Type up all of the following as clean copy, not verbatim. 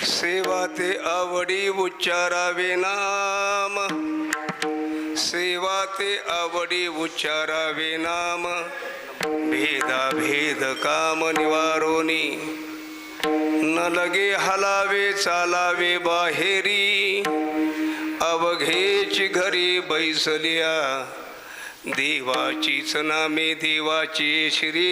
सेवा ते आवडी उच्चारावे नाम, सेवा ते आवडी उच्चारावे नाम, भेदा भेद काम निवारोनी, न लगे हलावे चालावे बाहेरी, अवघेची घरी बैसलिया, देवाचीच नामे देवाची श्री,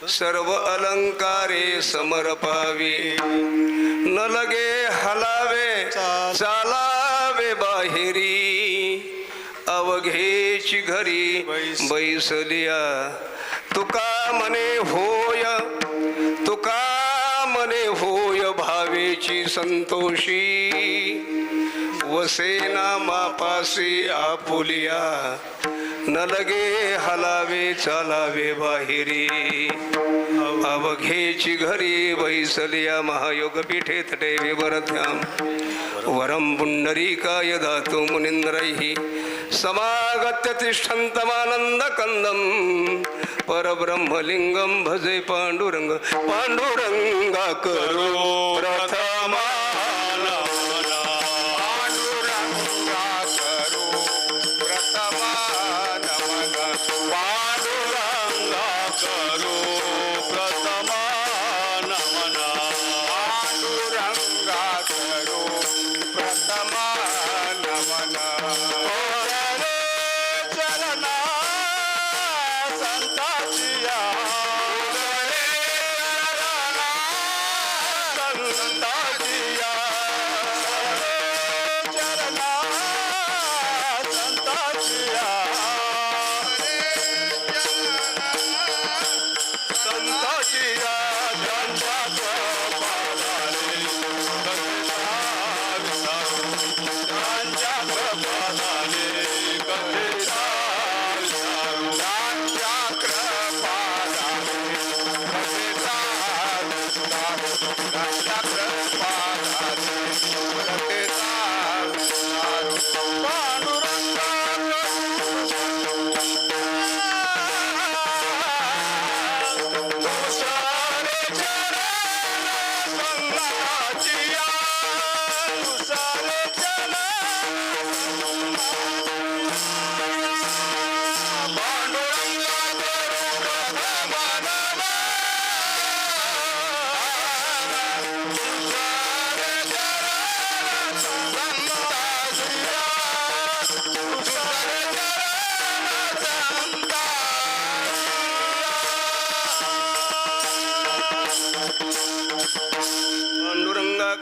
सर्व अलंकारे समर्पावे, न लगे हलावे चालावे बाहेरी, अवघेची घरी बैसलिया, तुका मने होय, तुका मने होय भावेची संतोषी, वसेना मापासी आपुलिया, न लगे हलावे चालावे बाहेरी, अवघेची घरी बैसलिया, महायोग पीठे तटे विवरध्याम, वरम पुंडरीकाय दातु मुनींद्रैः समागत्य तिष्ठन्तमानंद कंदम, परब्रह्मलिंगम भजे पांडुरंग, पांडुरंगा करो प्रथमा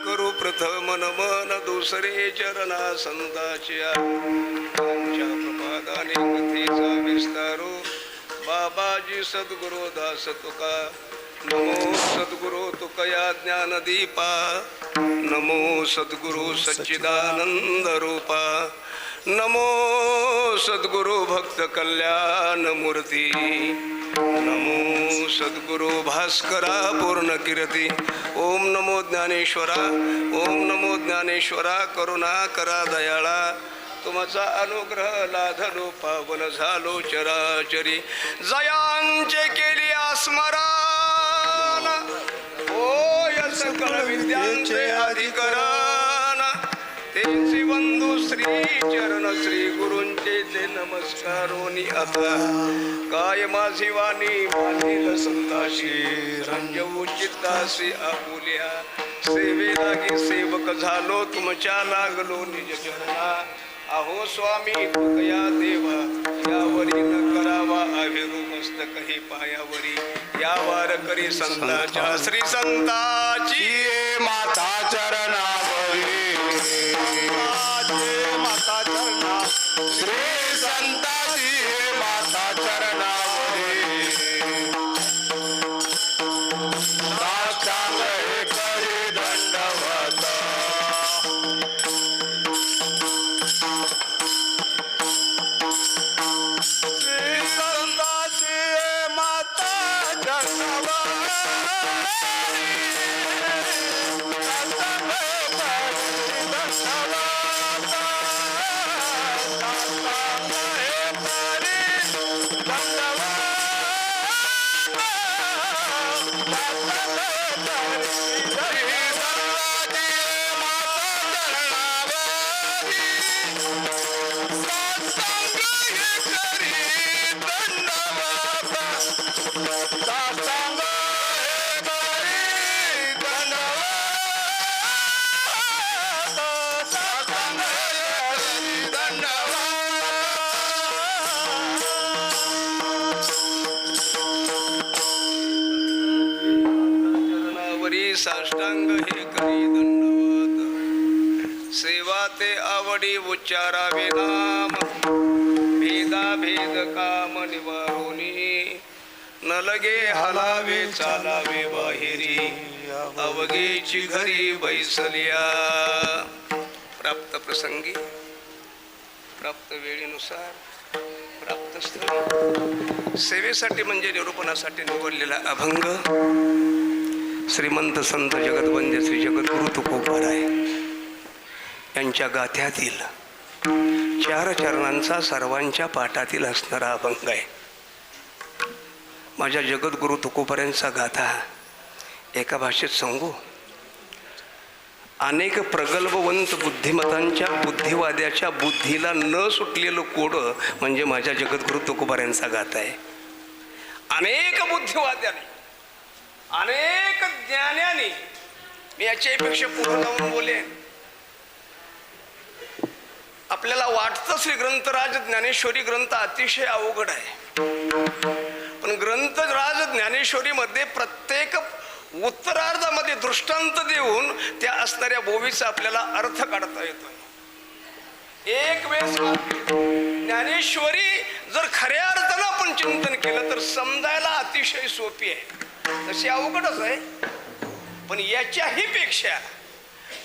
करू प्रथम नमन, दुसरे चरणा संताच्या, त्यांच्या प्रपादाने कथेचा विस्तारो, बाबाजी सद्गुरु दास तुका, नमो सद्गुरु तुकया ज्ञानदीपा, नमो सद्गुरु सच्चिदानंद रूपा, नमो सद्गुरु भक्त कल्याण मूर्ती, नमो सद्गुरु भास्करा पूर्ण कीर्ती, ओम नमो ज्ञानेश्वरा, ओम नमो ज्ञानेश्वरा, करुणा करा दयाळा, तुमचा अनुग्रह लाधलो पावन झालो चराचरी, जयांचे केली स्मरण, होय सकल विद्यांचे अधिकरण, तेची बंधू श्री चरण श्री गुरूंचे ते नमस्कारोनी आता काय माझी वाणी मानील संताशी रंजवू चित्ताशी आपुल्या सेवे लागी सेवक झालो तुमच्या लागलो निज चरणा अहो स्वामी तुकया देवा यावरी न करावा अभिरू मस्तक हे पायावरी या वार करी संताच्या श्री संताची माता चरणावरी माता चरणा श्री संताची माता चरणावरी साष्टांग हे करी दंडवत साष्टांग हे करी दंडवत सेवा ते आवडी उच्चारावे नाम भेदा भेद काम निवारोनी न लगे हलावे चालावे बाहेरी अवघेची घरी बैसलिया प्राप्त प्रसंगी प्राप्त वेळेनुसार प्राप्त स्थळी सेवेसाठी म्हणजे निरूपणासाठी निवडलेला अभंग श्रीमंत संत जगतवंद्य श्री जगद्गुरु तुकोबाराय यांच्या गाथ्यातील 4 चरणांचा सर्वांच्या पाठातील असणारा अभंग आहे. माझ्या जगद्गुरु तुकोबारायांचा गाथा एका भाषेत सांगू. अनेक प्रगल्भवंत बुद्धिमतांच्या बुद्धिवाद्याच्या बुद्धीला न सुटलेलं कोडं म्हणजे माझ्या जगद्गुरु तुकोबारायांचा गाथा आहे. अनेक बुद्धिवाद्याने अनेक ज्ञानाने मी याच्यापेक्षा पुढे जाऊन बोलेन. आपल्याला वाटतं श्री ग्रंथराज ज्ञानेश्वरी ग्रंथ अतिशय अवघड आहे, पण ग्रंथराज ज्ञानेश्वरी मध्ये प्रत्येक उत्तरार्धामध्ये दृष्टांत देऊन त्या असणाऱ्या बोवीचा आपल्याला अर्थ काढता येतो. एक वेळेस ज्ञानेश्वरी जर खऱ्या अर्थानं आपण चिंतन केलं तर समजायला अतिशय सोपी आहे, तशी अवघडच आहे. पण याच्याही पेक्षा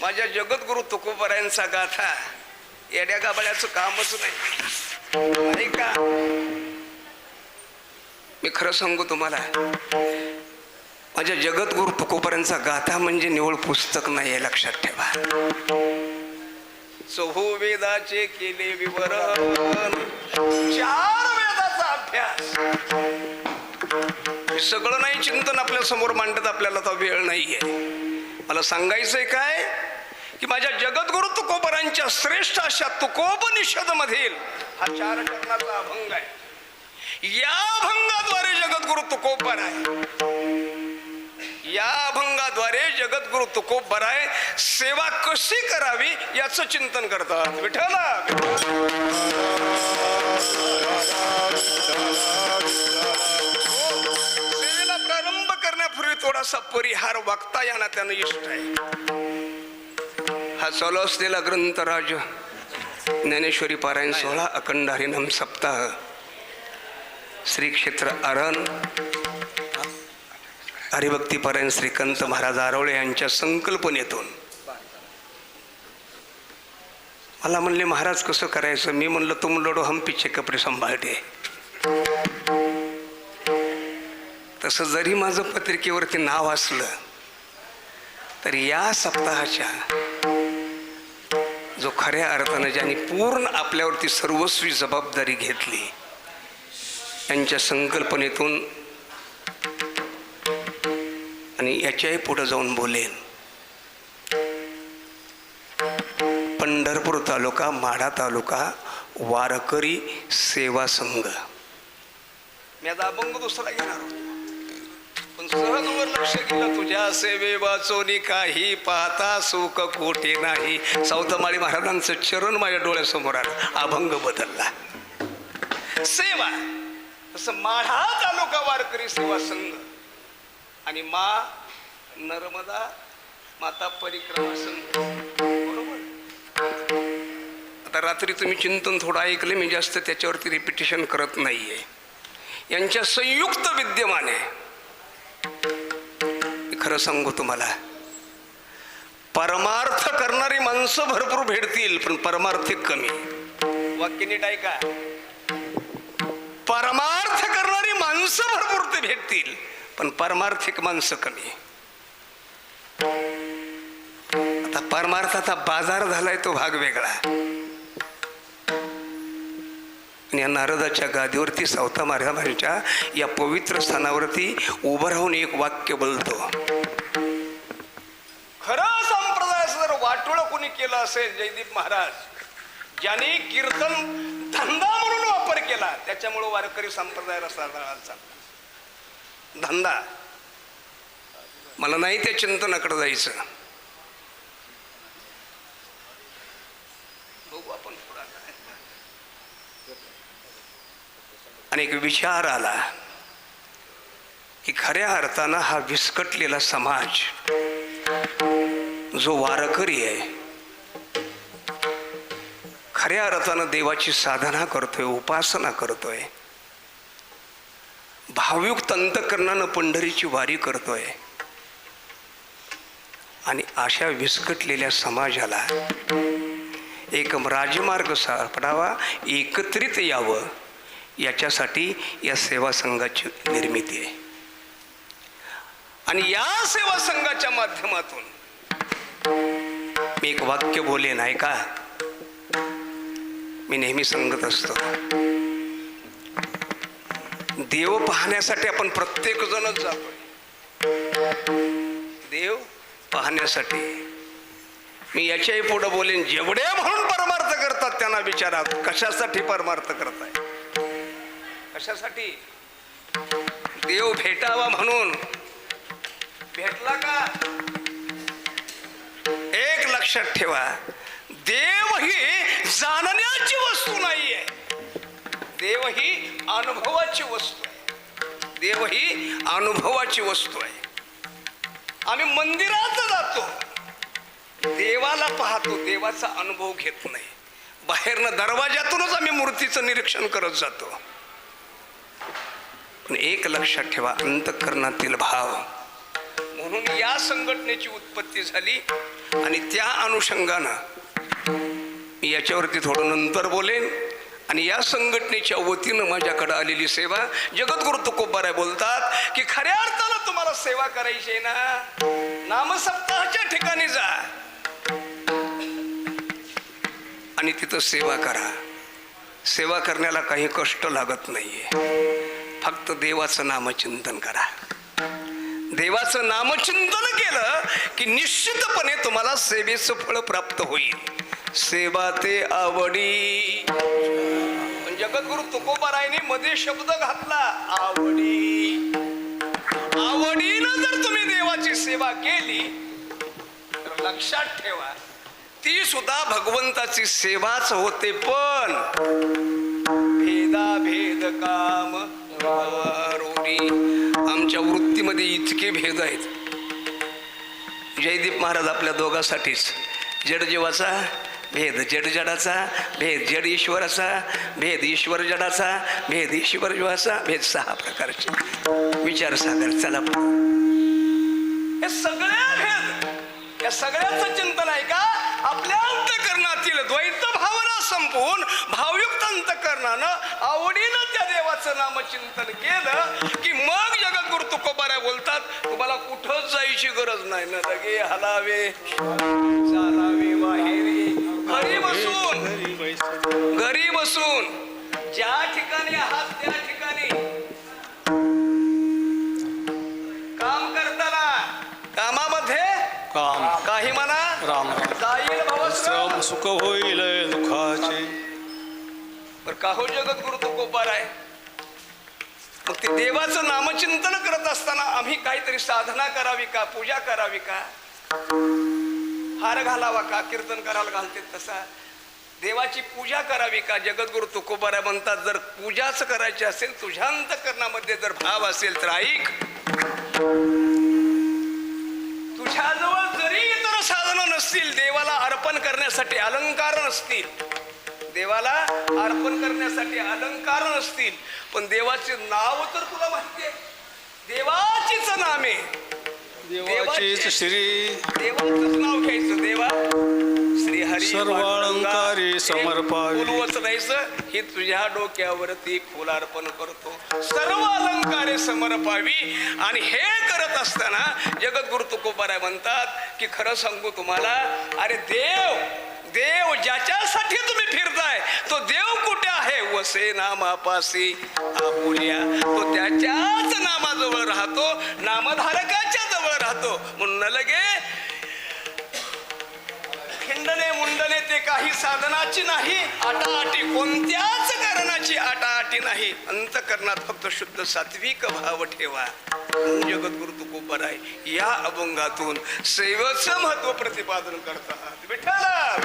माझ्या जगद्गुरु तुकोबारायांचा गाथा येड्या गाबड्याचं कामच नाही का. मी खरं सांगू तुम्हाला, माझ्या जगद्गुरु तुकोबारायांचा गाथा म्हणजे निवळ पुस्तक नाही आहे, लक्षात ठेवा. चहू वेदाचे केले विवरण 4 वेदाचा अभ्यास. सगळं नाही चिंतन आपल्या समोर मांडत, आपल्याला तर वेळ नाहीये. मला सांगायचंय काय की माझ्या जगद्गुरु तुकोबारांच्या श्रेष्ठ अशा तुकोपनिषद मधील हा 4 चरणाचा अभंग आहे. या अभंगाद्वारे जगद्गुरु तुकोबाराय या अभंगाद्वारे जगद्गुरु तुकोबाराय सेवा कशी करावी याचं चिंतन करतात. विठ्ठला प्रारंभ करण्यापूर्वी थोडासा परिहार वागता याना त्यानं इष्ट आहे. हा चालू असलेला ग्रंथराज ज्ञानेश्वरी पारायण 16 अखंड हरिनाम सप्ताह श्री क्षेत्र आरण हरिभक्ती पारायण श्रीकांत महाराज आरवळे यांच्या संकल्पनेतून मला म्हणले महाराज कसं करायचं. मी म्हणलं तुम लढो हम पीछे कपडे संभाळते. तसं जरी माझं पत्रिकेवरती नाव असलं तर या सप्ताहाच्या जो खऱ्या अर्थानं ज्यांनी पूर्ण आपल्यावरती सर्वस्वी जबाबदारी घेतली त्यांच्या संकल्पनेतून आणि याच्याही पुढे जाऊन बोलेन. तालुका माढा तालुका वारकरी सेवा संघ. मी आता अभंग दुसरा घेणार होतो, पण सहज वर लक्ष गेलं, तुझ्या सेवे वाचोनी काही पाहता सुख कोठे नाही. सावतमाळी महाराजांचं चरण माझ्या डोळ्यासमोर आलं, अभंग बदलला. सेवा तसं माढा तालुका वारकरी सेवा संघ आणि नर्मदा माता परिक्रमा संघ, बरोबर. आता रात्री तुम्ही चिंतन थोडं ऐकलं, मी जास्त त्याच्यावरती रिपिटेशन करत नाहीये. यांच्या संयुक्त विद्यमाने खरं सांगू तुम्हाला, परमार्थ करणारी माणसं भरपूर भेटतील, पण परमार्थिक कमी. वाक्य नीट ऐका, परमार्थ करणारी माणसं भरपूर ते भेटतील, पण परमार्थिक माणसं कमी. आता परमार्थाचा बाजार झालाय तो भाग वेगळा. आणि या नारदाच्या गादीवरती सावता महाराजांच्या या पवित्र स्थानावरती उभं राहून एक वाक्य बोलतो. खरं संप्रदायाचं जर वाटोळ कोणी केलं असेल, जयदीप महाराज, ज्याने कीर्तन धंदा म्हणून वापर केला, त्याच्यामुळे वारकरी संप्रदायाला साधारण धंदा. मला नाही त्या चिंतनाकडे जायचं. बघू आपण पुढे. आणि एक विचार आला की खऱ्या अर्थानं हा विस्कटलेला समाज जो वारकरी आहे, खऱ्या अर्थानं देवाची साधना करतोय, उपासना करतोय, भावयुक्त अंतःकरणानं पंढरीची वारी करतोय, आणि अशा विस्कटलेल्या समाजाला एक राजमार्ग सापडावा, एकत्रित यावं, याच्यासाठी या सेवा संघाची निर्मिती आहे. आणि या सेवा संघाच्या माध्यमातून मी एक वाक्य बोलेन, ऐका. मी नेहमी सांगत असतो, देव पाहण्यासाठी आपण प्रत्येक जणच जातोय, देव पाहण्यासाठी. मी याच्याही पुढे बोलेन, जेवढे म्हणून परमार्थ करतात त्यांना विचारा, कशासाठी परमार्थ करताय, कशासाठी? देव भेटावा म्हणून. भेटला का? एक लक्षात ठेवा, देव ही जाणण्याची वस्तू नाहीये, देव ही अनुभवाची वस्तू आहे. देव ही अनुभवाची वस्तू आहे. आम्ही मंदिरात जातो, देवाला पाहतो, देवाचा अनुभव घेत नाही. बाहेरनं दरवाजातूनच आम्ही मूर्तीचं निरीक्षण करत जातो. पण एक लक्षात ठेवा, अंतःकरणातील भाव. म्हणून या संघटनेची उत्पत्ती झाली आणि त्या अनुषंगानं मी याच्यावरती थोडं नंतर बोलेन. आणि या संघटनेच्या वतीनं माझ्याकडे आलेली सेवा, जगद्गुरु तुकोबाराय बोलतात की खऱ्या अर्थानं तुम्हाला सेवा करायची आहे ना, नामसप्ताहाच्या ठिकाणी जा आणि तिथं सेवा करा. सेवा करण्याला काही कष्ट लागत नाहीये, फक्त देवाचं नामचिंतन करा. देवाचं नामचिंतन केलं की निश्चितपणे तुम्हाला सेवेचं फळ प्राप्त होईल. सेवा ते आवडी. पण जगद्गुरु तुकोबारायने मध्ये शब्द घातला, आवडी. आवडीनं जर तुम्ही देवाची सेवा केली तर लक्षात ठेवा, ती सुद्धा भगवंताची सेवाच होते. पण भेदाभेद काम रूढी. आमच्या वृत्तीमध्ये इतके भेद आहेत. जयदीप महाराज आपल्या दोघांसाठीच जड जीवाचा भेद, जड जडाचा भेद, जड ईश्वराचा भेद, ईश्वर जडाचा भेद, ईश्वर जीवाचा भेद, 6 प्रकारचे विचार सागर. चला, हे सगळे भेद, या सगळ्यांचं चिंतन आहे का? आपल्या अंतःकरणातील द्वैत भावना संपवून भावयुक्त अंतःकरणानं आवडीनं त्या देवाचं नामचिंतन केलं की मग जगद्गुरु तुकोबाराय बोलतात, तुम्हाला कुठंच जायची गरज नाही ना. लगे हलावे चालावे बाहेरी, घरी बसून ज्या ठिकाणी आहात त्या ठिकाणी काम करताना, कामामध्ये काम काही म्हणा, राम जाईल भवश्रम, सुख होईल, दुःख तर का हो जगद्गुरु तुकोबार आहे. मग ते देवाचं नामचिंतन करत असताना आम्ही काहीतरी साधना करावी का, पूजा करावी का, हार घालावा का, कीर्तन करायला घालते तसा देवाची पूजा करावी का. जगद्गुरु तुकोबारा म्हणतात, जर पूजाच करायची असेल, तुझ्या अंतःकरणामध्ये जर भाव असेल तर ऐक, तुझ्याजवळ जरी इतर साधनं नसतील, देवाला अर्पण करण्यासाठी अलंकार नसतील, देवाला अर्पण करण्यासाठी अलंकार नसतील, पण देवाचे नाव तर तुला माहिती आहे, देवाचीच नामे, देवाचीच श्री देवाचंच नाव घ्यायचं. देवा श्री हरी सर्वालंकारी समर्पावी. फुलवच नाहीचं, ही तुझ्या डोक्यावरती फुल अर्पण करतो, सर्व अलंकारे समर्पावी. आणि हे करत असताना जगद्गुरु तुकोबाराय म्हणतात की खरं सांगू तुम्हाला, अरे देव ज्याच्यासाठी तुम्ही फिरताय तो देव कुठे आहे. वसे नामापासी आपुल्या, तो त्याच्याच नामाजवळ राहतो, नामधारकाच्या जवळ राहतो. म्हणून लगे खिंडने मुंडने ते काही साधनाची नाही, आटाआटी कोणत्याच कारणाची आटाआटी नाही. अंतःकरणात फक्त शुद्ध सात्विक भाव ठेवा. जगद्गुरु तुकोबाराय या अभंगातून सेवेचं महत्व प्रतिपादन करतात. विठ्ठला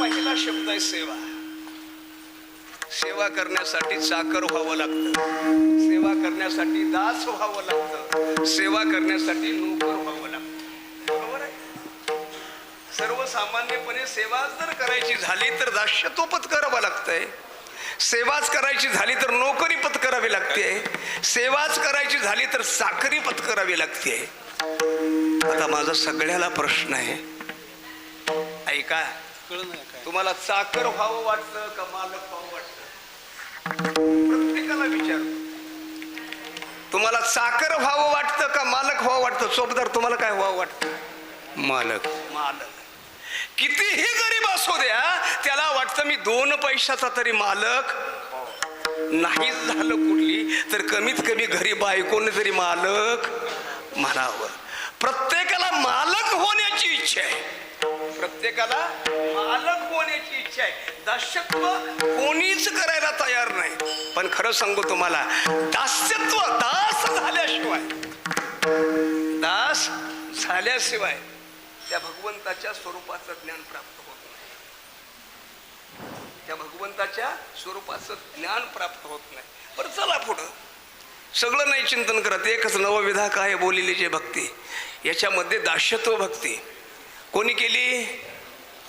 पहिला शब्द आहे सेवा. सेवा करण्यासाठी चाकर व्हावं लागतं, सेवा करण्यासाठी दास व्हावं लागतं, सेवा करण्यासाठी नोकर व्हावं लागतं. बरोबर आहे. सर्वसामान्यपणे सेवा जर करायची झाली तर दास्यत्व पत्करावं लागतंय, सेवाच करायची झाली तर नोकरी पत्करावी लागते, सेवाच करायची झाली तर चाकरी पत्करावी लागते. आता माझा सगळ्याला प्रश्न आहे, ऐका, तुम्हाला चाकर व्हावं वाटतं का मालक व्हावं वाटतं? प्रत्येकाला विचारतो, तुम्हाला चाकर व्हावं वाटतं का मालक व्हावं वाटतं? चोपदार तुम्हाला काय व्हावं वाटतं? मालक. मालक. कितीही गरीब असू द्या, त्याला वाटतं मी 2 पैशाचा तरी मालक. नाहीच झालं कुठली तर कमीत कमी घरी बायकोने तरी मालक म्हणावं. प्रत्येकाला मालक होण्याची इच्छा आहे, प्रत्येकाला मालक होण्याची इच्छा आहे. दास्यत्व कोणीच करायला तयार नाही. पण खरं सांगू तुम्हाला, दास्यत्व दास झाल्याशिवाय त्या भगवंताच्या स्वरूपाचं ज्ञान प्राप्त होत नाही. त्या भगवंताच्या स्वरूपाचं ज्ञान प्राप्त होत नाही. बरं चला पुढं, सगळं नाही चिंतन करत. एकच नवविधा काय बोलिली जे भक्ती, याच्यामध्ये दास्यत्व भक्ती कोणी केली?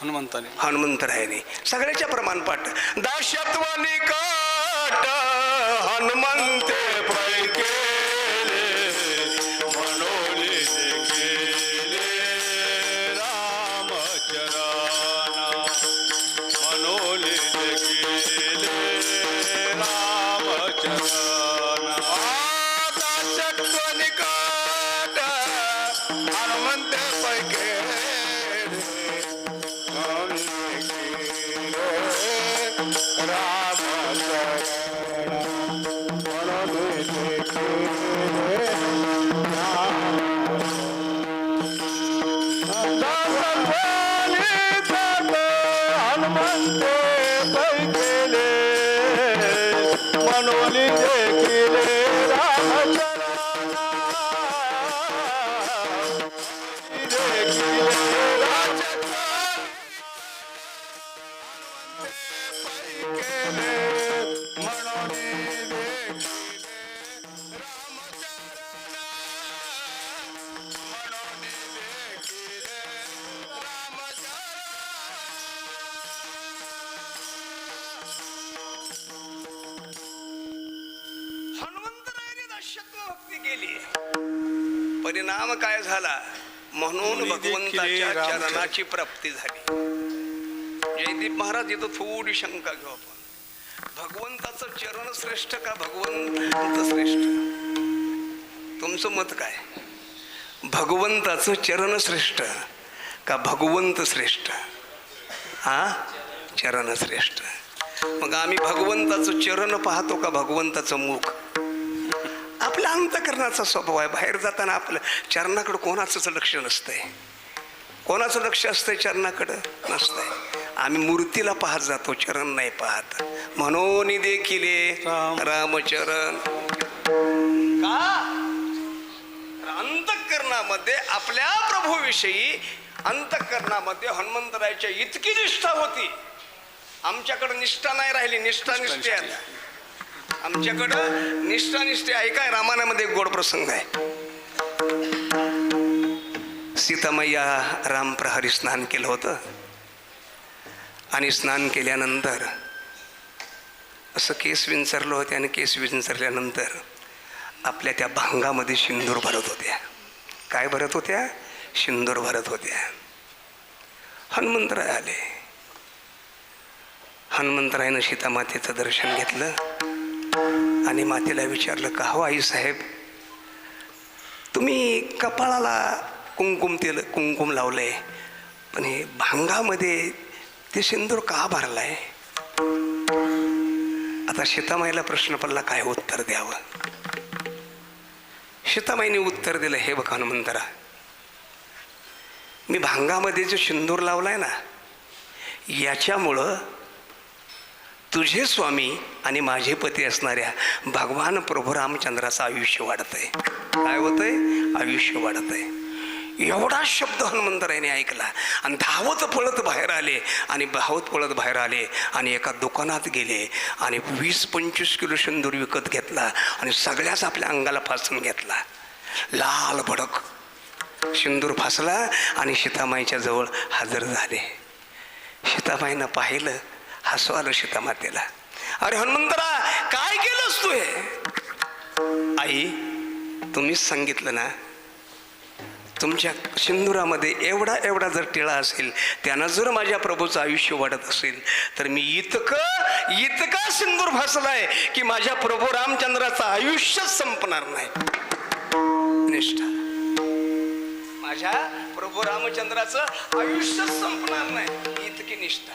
हनुमंताने. हनुमंतरायाने. सगळ्याच्या प्रमाणपाठ. दास्यत्व निकट हनुमंते पैके मनोली केले रामचरणा, मनोली केले रामचरणा. दास्यत्व निकट हनुमंते पैके मनोली देखिले हनुमंतरायाने दास्यत्व भक्ती केली. परिणाम काय झाला? म्हणून भगवंताच्या चरणाची प्राप्ती झाली. जयदीप महाराज, इथं थोडी शंका घेऊ आपण. भगवंताचं चरण श्रेष्ठ का भगवंत श्रेष्ठ? तुमचं मत काय? भगवंताचं चरण श्रेष्ठ का भगवंत श्रेष्ठ? हा, चरण श्रेष्ठ. मग आम्ही भगवंताचं चरण पाहतो का भगवंताचं मुख? आपल्या अंतकरणाचा स्वभाव आहे. बाहेर जाताना आपलं चरणाकडं कोणाचंच लक्ष नसतंय. कोणाचं लक्ष असतंय चरणाकडं? नसतंय. आम्ही मूर्तीला पाहत जातो, चरण नाही पाहत. म्हणून देखिले रामचरण का अंतःकरणामध्ये आपल्या प्रभूविषयी अंतःकरणामध्ये हनुमंतरायाच्या इतकी निष्ठा होती. आमच्याकडे निष्ठा नाही राहिली. निष्ठा निष्ठे आल्या आमच्याकडं. निष्ठा निष्ठे आहे काय? रामायणामध्ये एक गोड प्रसंग आहे. सीतामय्या रामप्रहरी स्नान केलं होतं आणि स्नान केल्यानंतर असं केस विंचरलं होते आणि केस विंचरल्यानंतर आपल्या त्या भांगामध्ये सिंदूर भरत होत्या. काय भरत होत्या? सिंदूर भरत होत्या. हनुमंतराय आले. हनुमंतरायनं सीतामातेचं दर्शन घेतलं आणि मातेला विचारलं, का हो आई साहेब, तुम्ही कपाळाला कुंकुम लावलंय, पण हे भांगामध्ये ते सिंदूर का भरलाय? आता सीतामाईला प्रश्न पडला, काय उत्तर द्यावं. सीतामाईने उत्तर दिलं, हे बघ हनुमंतरा, मी भांगामध्ये जो सिंदूर लावलाय ना, याच्यामुळं तुझे स्वामी आणि माझे पती असणाऱ्या भगवान प्रभू रामचंद्राचं आयुष्य वाढतंय. काय होतंय? आयुष्य वाढतंय. एवढा शब्द हनुमंतरायाने ऐकला आणि धावत पळत बाहेर आले आणि एका दुकानात गेले आणि 20-25 किलो सिंदूर विकत घेतला आणि सगळ्याच आपल्या अंगाला फासून घेतला. लाल भडक सिंदूर फासला आणि सीतामाईच्या जवळ हजर झाले. सीतामाईनं पाहिलं, हसू आलं सीतामातेला. अरे हनुमंतरा, काय केलंस तू हे? आई, तुम्हीच सांगितलं ना, तुमच्या सिंदुरामध्ये एवढा जर टिळा असेल, त्यानं जर माझ्या प्रभूचं आयुष्य वाढत असेल, तर मी इतका सिंदूर फासलाय की माझ्या प्रभू रामचंद्राचं आयुष्यच संपणार नाही. निष्ठा, माझ्या प्रभू रामचंद्राचं आयुष्यच संपणार नाही, इतकी निष्ठा.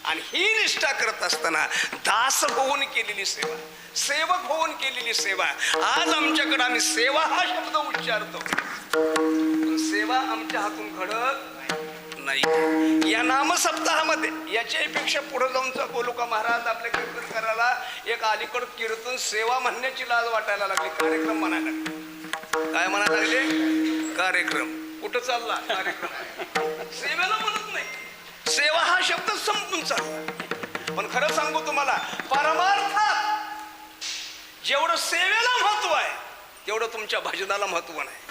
आणि ही निष्ठा करत असताना दास होऊन केलेली सेवा, सेवक होऊन केलेली सेवा. आज आमच्याकडे आम्ही सेवा हा शब्द उच्चारतो, पण सेवा आमच्या हातून घडत नाही. या नामसप्ताहामध्ये याच्यापेक्षा पुढे जाऊन बोलू का महाराज, आपल्या कीर्तन करायला एक अलीकड कीर्तन सेवा म्हणण्याची लाज वाटायला लागली. कार्यक्रम म्हणायला लागले. काय म्हणायला लागले? कार्यक्रम. कुठं चालला कार्यक्रम? सेवेला म्हणत नाही. सेवा हा शब्द संपून चालला. पण खरं सांगू तुम्हाला, परमार्थात जेवढं सेवेला महत्व आहे, तेवढं तुमच्या भजनाला महत्व नाही.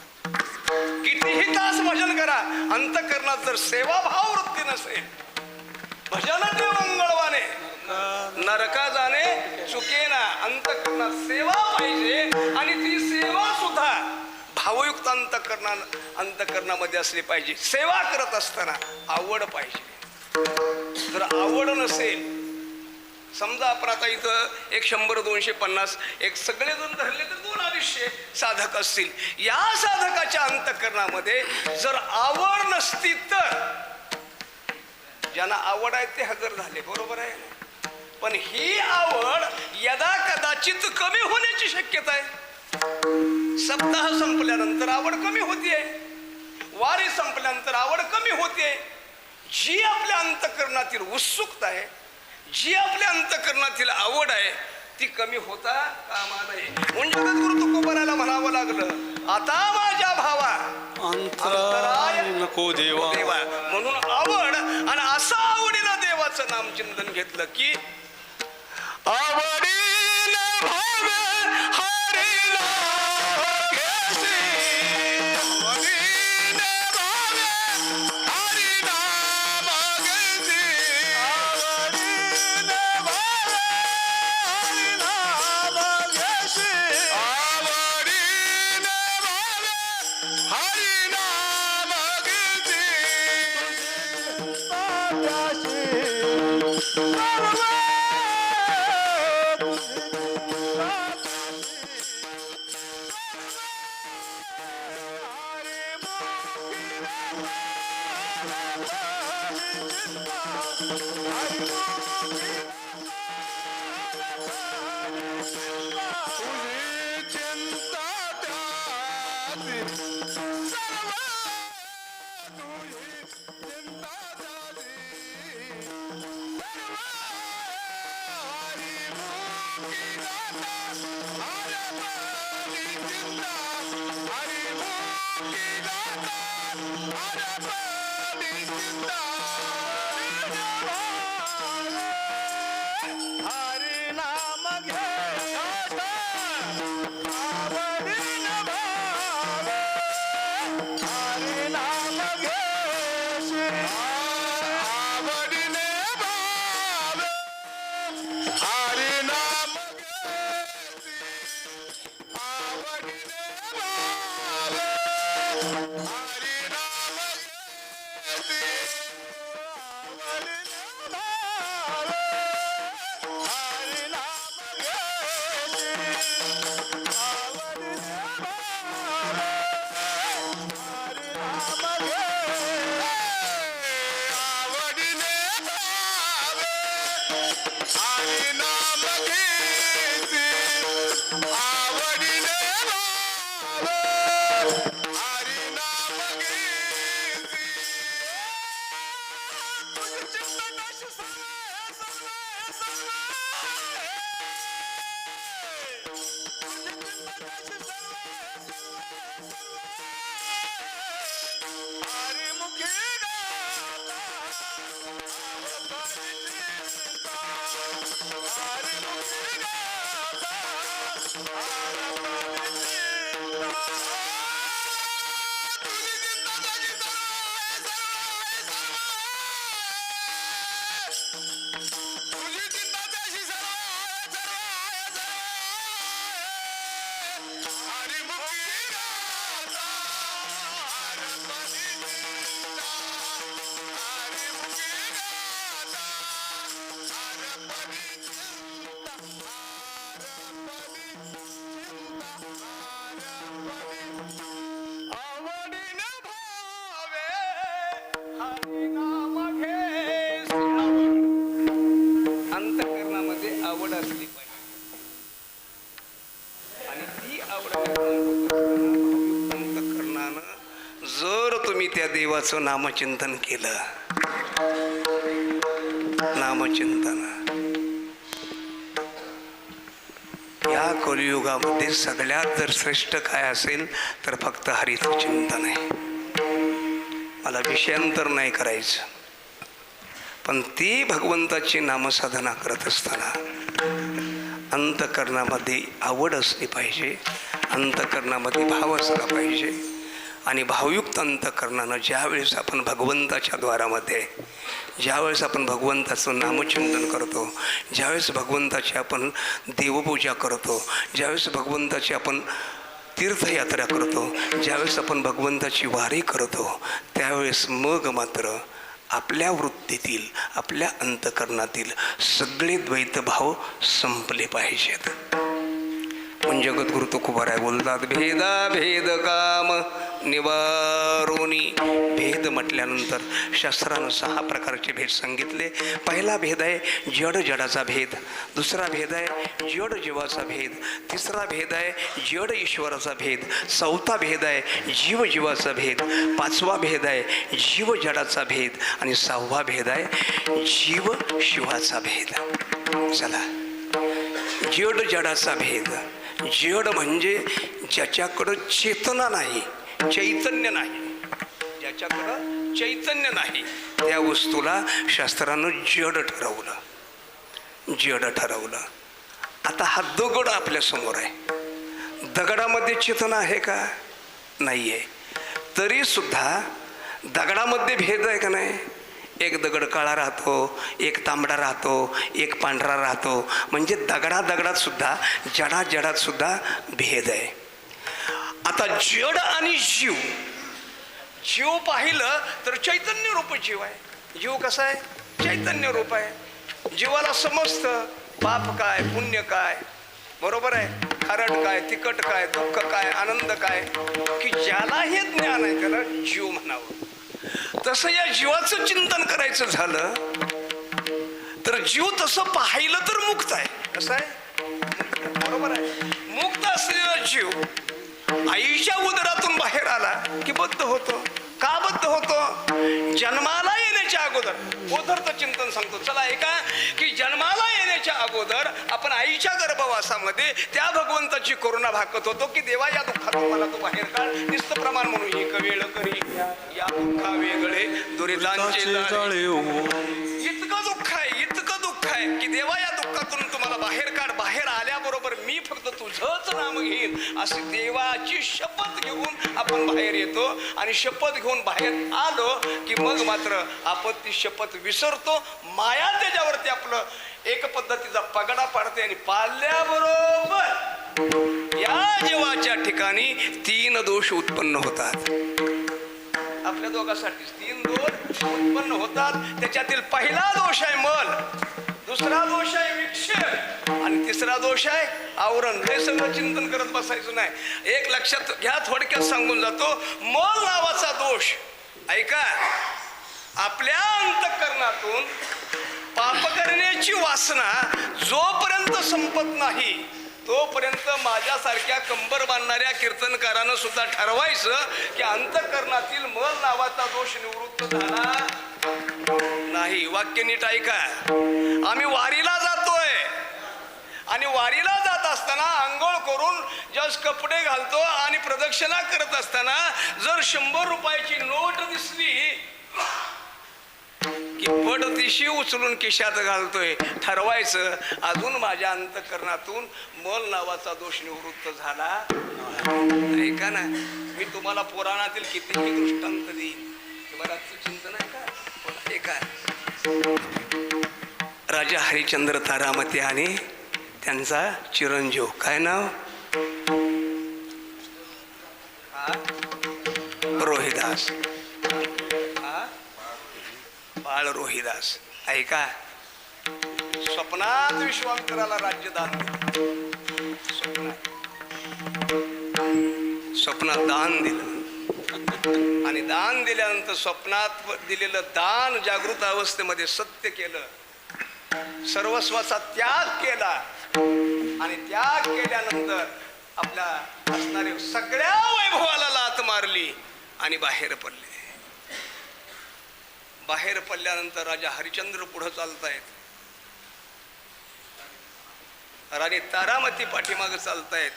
कितीही तास भजन करा, अंतःकरणात जर सेवाभाव वृत्ती नसेल, भजन देव मंगळवाने नरका जाणे चुकेना, अंतःकरणात सेवा पाहिजे. आणि ती सेवा सुद्धा भावयुक्त अंतःकरणामध्ये असली पाहिजे. सेवा करत असताना आवड पाहिजे. जर आवड नसेल, समजा आपण आता इथं 100-250 एक सगळेजण धरले तर 200-250 साधक असतील. या साधकाच्या अंतःकरणामध्ये जर आवड नसती, तर ज्यांना आवड आहे ते हजर झाले, बरोबर आहे. पण ही आवड यदा कदाचित कमी होण्याची शक्यता आहे. सप्ताह संपल्यानंतर आवड कमी होतीये, वारी संपल्यानंतर आवड कमी होते. जी आपल्या अंतःकरणातील उत्सुकता आहे, जी आपल्या अंतःकरणातील आवड आहे, ती कमी होता कामा नये. म्हणजे गुरु तुकोबाराला म्हणावं लागलं, आता माझ्या भावा अंतराय नको देवा. म्हणून आवड, आणि असं आवडीनं देवाचं नामचिंतन घेतलं की आवडीनं भावे हरीला आवडीने भावे हरी नाम घेसी आवड. अंतःकरणामध्ये आवड असली पाहिजे आणि ती आवड निर्माण होत असताना अंतःकरणानं जर तुम्ही त्या देवाचं नामचिंतन केलं, नामचिंतन या कलियुगामध्ये सगळ्यात जर श्रेष्ठ काय असेल तर फक्त हरीचं चिंतन आहे. मला विषयांतर नाही करायचं, पण ती भगवंताची नामसाधना करत असताना अंतःकरणामध्ये आवड असली पाहिजे, अंतःकरणामध्ये भाव असला पाहिजे. आणि भावयुक्त अंतःकरणानं ज्यावेळेस आपण भगवंताच्या द्वारामध्ये, ज्यावेळेस आपण भगवंताचं नामचिंतन करतो, ज्यावेळेस भगवंताची आपण देवपूजा करतो, ज्यावेळेस भगवंताची आपण तीर्थयात्रा करतो, ज्यावेळेस आपण भगवंताची वारी करतो, त्यावेळेस मग मात्र आपल्या वृत्तीतील, आपल्या अंतःकरणातील सगळे द्वैतभाव संपले पाहिजेत. म्हणजे जगद्गुरु तुकोबाराय बोलतात, भेदा भेद काम निवारोनी. भेद म्हटल्यानंतर शास्त्रानं 6 प्रकारचे भेद सांगितले. पहिला भेद आहे जड जडाचा भेद, दुसरा भेद आहे जड जीवाचा भेद, तिसरा भेद आहे जड ईश्वराचा भेद, चौथा भेद आहे जीव जीवाचा भेद, पाचवा भेद आहे जीव जडाचा भेद आणि 6वा भेद आहे जीव शिवाचा भेद. चला, जड जडाचा भेद. जड म्हणजे ज्याच्याकडं चेतना नाही, चैतन्य नाही, ज्याच्याकडं चैतन्य नाही त्या वस्तूला शास्त्रानं जड ठरवलं, जड ठरवलं. आता हा दगड आपल्या समोर आहे, दगडामध्ये चेतना आहे का? नाही आहे. तरी सुद्धा दगडामध्ये भेद आहे का नाही? एक दगड काळा राहतो, एक तांबडा राहतो, एक पांढरा राहतो. म्हणजे दगडात सुद्धा, जडात सुद्धा भेद आहे. आता जड आणि जीव, जीव पाहिलं तर चैतन्य रूप जीव आहे. जीव कसा आहे? चैतन्य रूप आहे. जीवाला समजतं पाप काय, पुण्य काय, बरोबर आहे, खारट काय, तिखट काय, दुःख काय, आनंद काय, की ज्याला हे ज्ञान आहे त्याला जीव म्हणावं. तसं या जीवाचं चिंतन करायचं झालं तर जीव तसं पाहिलं तर मुक्त आहे. कसं आहे? बरोबर आहे. मुक्त असलेला जीव आईच्या उदरातून बाहेर आला की बद्ध होतो. का बद्ध होतो? जन्माला येण्याच्या अगोदर, उदरचं चिंतन सांगतो. चला ऐका, की जन्माला येण्याच्या अगोदर आपण आईच्या गर्भवासामध्ये त्या भगवंताची करुणा भाकत होतो की देवा या दुःखातून मला तू बाहेर काढ. निस्त प्रमाण म्हणून एक वेळ करी या दुःखा वेगळे दुरितांचे जाळे. इतकं दुःख आहे, इतकं दुःख आहे की देवा या दुःखातून तुम्हाला बाहेर काढ. बाहेर आल्याबरोबर मी फक्त तुझंच नाम घेईन अशी देवाची शपथ घेऊन आपण बाहेर येतो. आणि शपथ घेऊन बाहेर आलो की मग मात्र आपण ती शपथ विसरतो. माया त्याच्यावरती आपलं एक पद्धतीचा पगडा पाडते आणि पाळल्याबरोबर या जीवाच्या ठिकाणी 3 दोष उत्पन्न होतात. आपल्या दोघांसाठी 3 दोष उत्पन्न होतात. त्याच्यातील पहिला दोष आहे मल, दुसरा दोष आहे विक्षेप आणि तिसरा दोष आहे आवरण. हे सगळं चिंतन करत बसायचं नाही. एक लक्षात घ्या, थोडक्यात सांगून जातो. मल नावाचा दोष, ऐका, आपल्या अंतःकरणातून पाप करण्याची वासना जोपर्यंत संपत नाही तोपर्यंत माझ्यासारख्या कंबर बांधणाऱ्या कीर्तनकारानं सुद्धा ठरवायचं की अंतःकरणातील मल नावाचा दोष निवृत्त झाला नाही. वाक्य नीट ऐका. आम्ही वारीला जातोय आणि वारीला जात असताना आंघोळ करून जस्ट कपडे घालतो आणि प्रदक्षिणा करत असताना जर 100 रुपयाची नोट दिसली ही पडदिशी उचलून खिशात घालतोय. ठरवायचं अजून माझ्या अंतःकरणातून मल नावाचा दोष निवृत्त झाला. ऐका ना, मी तुम्हाला पुराणातील कितीही दृष्टांत देईन, तुम्हाला चिंतन आहे का? ऐका, राजा हरिश्चंद्र तारामती आणि त्यांचा चिरंजीव, काय नाव? रोहिदास. बाळ रोहिदास. ऐका, स्वप्नात विश्वामित्राला राज्यदान दिलं. स्वप्नात दान दिलं आणि दान दिल्यानंतर स्वप्नात दिलेलं दान जागृत अवस्थेमध्ये सत्य केलं. सर्वस्वाचा त्याग केला आणि त्याग केल्यानंतर आपल्या असणाऱ्या सगळ्या वैभवाला लाथ मारली आणि बाहेर पडले. बाहेर पडल्यानंतर राजा हरिश्चंद्र पुढे चालतायत, राणी तारामती पाठीमागे चालतायत,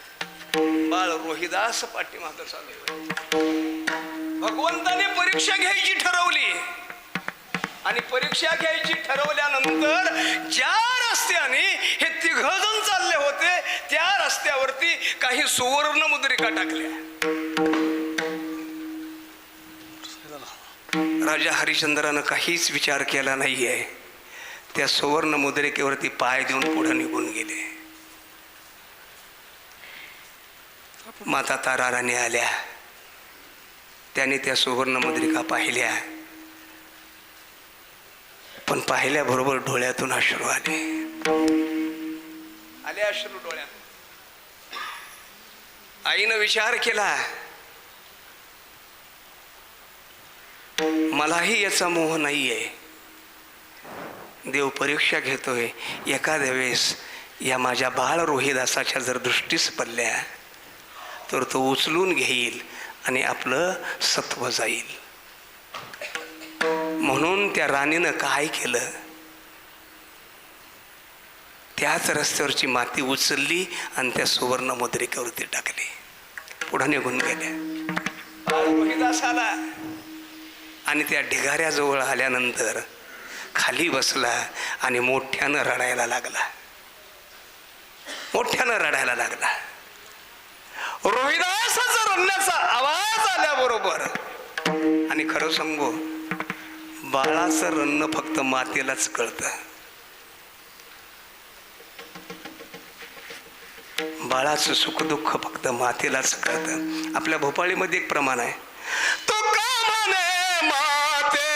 बाळ रोहिदास पाठीमागे चालतोय. भगवंताने परीक्षा घ्यायची ठरवली आणि परीक्षा घ्यायची ठरवल्यानंतर ज्या रस्त्याने हे तिघजण चालले होते त्या रस्त्यावरती काही सुवर्ण मुद्रिका टाकल्या. राजा हरिश्चंद्रानं काहीच विचार केला नाहीये. त्या सुवर्ण मुद्रिकेवरती पाय देऊन पुढे निघून गेले. माता ताराराणी आल्या, त्याने त्या सुवर्ण मुद्रिका पाहिल्या, पण पाहिल्याबरोबर डोळ्यातून अश्रू आले. अश्रू डोळ्यात. आईनं विचार केला, मलाही याचा मोह नाहीये. देव परीक्षा घेतोय. एखाद्या वेळेस या माझ्या बाळ रोहिदासाच्या जर दृष्टीस पडल्या तर तो उचलून घेईल आणि आपलं सत्व जाईल. म्हणून त्या राणीनं काय केलं, त्याच रस्त्यावरची माती उचलली आणि त्या सुवर्ण मुद्रिकेवरती टाकली. पुढे निघून गेल्या. बाळ रोहिदास आला आणि त्या ढिगाऱ्याजवळ आल्यानंतर खाली बसला आणि मोठ्यानं रडायला लागला. मोठ्यानं रडायला लागला. रोहिदासाचा रडण्याचा आवाज आल्याबरोबर, आणि खरं सांगू, बाळाचं रडणं फक्त मातेलाच कळतं. बाळाचं सुखदुःख फक्त मातेलाच कळतं. आपल्या भोपाळीमध्ये एक प्रमाण आहे, तो का म्हणे माते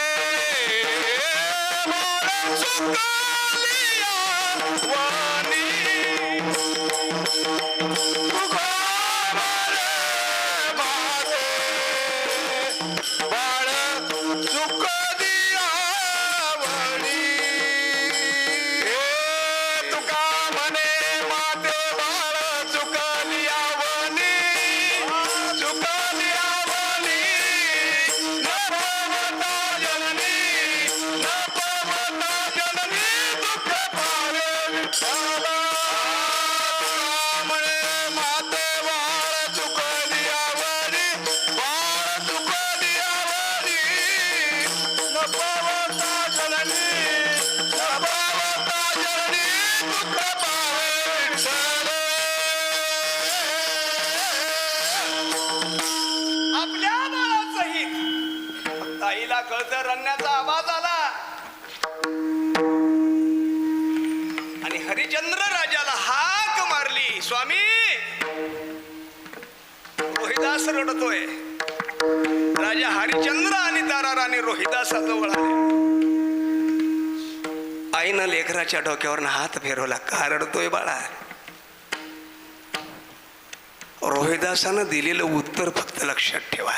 कळतं. रडण्याचा आवाज आला आणि हरिश्चंद्र राजाला हाक मारली, स्वामी रोहिदास रडतोय. राजा हरिश्चंद्र आणि ताराराणी रोहिदासाजवळ आले. आईनं लेकराच्या डोक्यावरनं हात फिरवला, का रडतोय बाळा? रोहिदासानं दिलेलं उत्तर फक्त लक्षात ठेवा,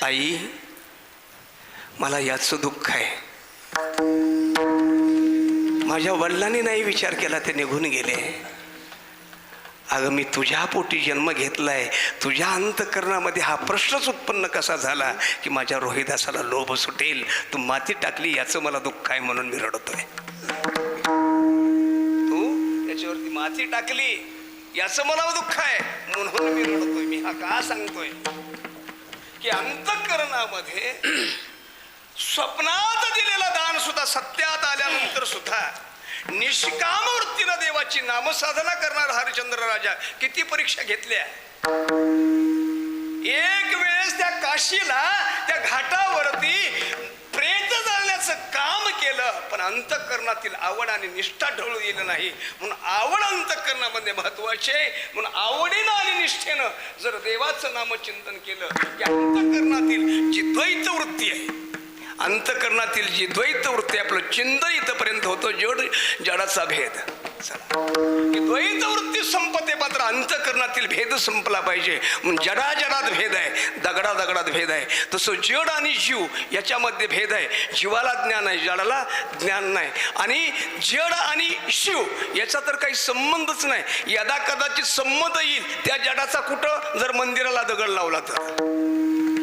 आई मला याचं दुःख आहे. माझ्या वडिलांनी नाही विचार केला, ते निघून गेले. अगं मी तुझ्या पोटी जन्म घेतलाय, तुझ्या अंतःकरणामध्ये हा प्रश्नच उत्पन्न कसा झाला की माझ्या रोहिदासाला लोभ सुटेल, तू माती टाकली याचं मला दुःख आहे म्हणून मी रडतोय. तू त्याच्यावरती माती टाकली याचं मला दुःख आहे म्हणून मी रडतोय. मी हा का सांगतोय की अंतःकरणामध्ये स्वप्नात दिलेलं दान सुद्धा सत्यात आल्यानंतर सुद्धा निष्काम वृत्तीनं देवाची नामसाधना करणारा हरिश्चंद्र राजा किती परीक्षा घेतल्या. एक वेळेस त्या काशीला त्या घाटावरती प्रेत जाळण्याचं काम केलं, पण अंतःकरणातील आवड आणि निष्ठा ढळू दिलं नाही. म्हणून आवड अंतःकरणामध्ये महत्वाची आहे. म्हणून आवडीनं आणि निष्ठेनं जर देवाचं नामचिंतन केलं की अंतःकरणातील जी द्वैत वृत्ती आहे, अंतःकरणातील जी द्वैत वृत्ती आपलं चिंतन इथपर्यंत होतं, जड जडाचा भेद. चला, ही द्वैत वृत्ती संपते, मात्र अंतःकरणातील भेद संपला पाहिजे. म्हणून जडा जडात भेद आहे, दगडा दगडात भेद आहे. तसं जड आणि जीव याच्यामध्ये भेद आहे. जीवाला ज्ञान आहे, जडाला ज्ञान नाही. आणि जड आणि शिव याचा तर काही संबंधच नाही. यदा कदाचित संबंध येईल त्या जडाचा, कुठं जर मंदिराला दगड लावला तर,